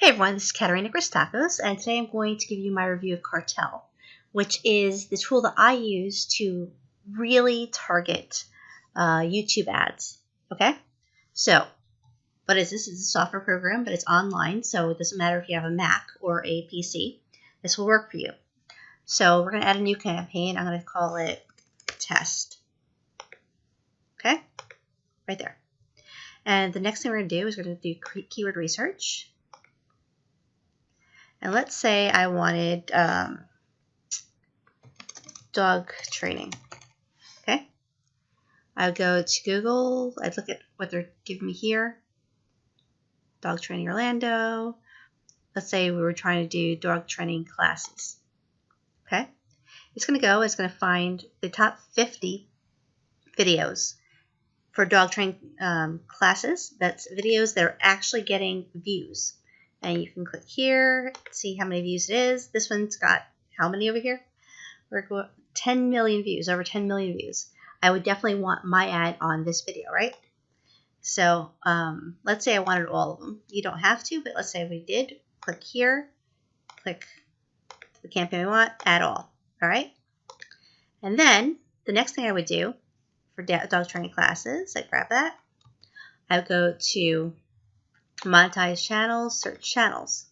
Hey everyone, this is Katerina Christakos, and today I'm going to give you my review of Kartel, which is the tool that I use to really target YouTube ads. Okay, so what is this? It's a software program, but it's online, so it doesn't matter if you have a Mac or a PC. This will work for you. So we're going to add a new campaign. I'm going to call it Test. Okay, right there. And the next thing we're going to do is we're going to do keyword research. And let's say I wanted dog training. Okay. I would go to Google. I'd look at what they're giving me here. Dog training Orlando. Let's say we were trying to do dog training classes. Okay. It's going to find the top 50 videos for dog training classes. That's videos that are actually getting views. And you can click here, see how many views it is. This one's got how many over here? We're going 10 million views, over 10 million views. I would definitely want my ad on this video, right? So let's say I wanted all of them. You don't have to, but let's say we did. Click here, click the campaign we want, add all right? And then the next thing I would do for dog training classes, I'd grab that. I would go to monetize channels, search channels,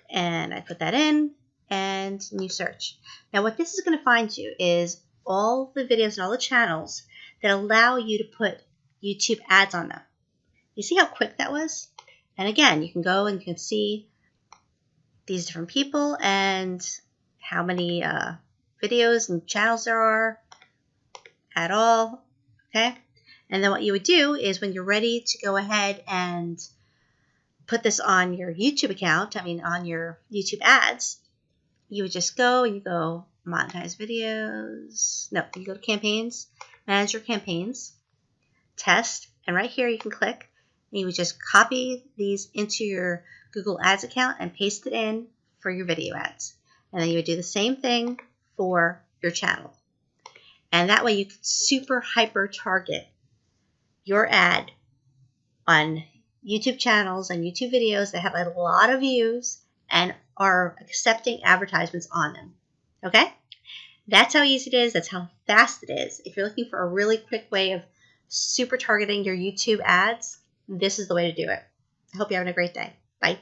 and I put that in and new search. Now what this is going to find you is all the videos and all the channels that allow you to put YouTube ads on them. You see how quick that was? And again, you can go and you can see these different people and how many videos and channels there are at all. Okay, and then what you would do is when you're ready to go ahead and put this on your YouTube account, on your YouTube ads, you would just go and you go monetize videos. No, you go to campaigns, manage your campaigns, test, and right here you can click and you would just copy these into your Google Ads account and paste it in for your video ads. And then you would do the same thing for your channel. And that way you can super hyper target your ad on YouTube channels and YouTube videos that have a lot of views and are accepting advertisements on them. Okay? That's how easy it is. That's how fast it is. If you're looking for a really quick way of super targeting your YouTube ads, this is the way to do it. I hope you're having a great day. Bye.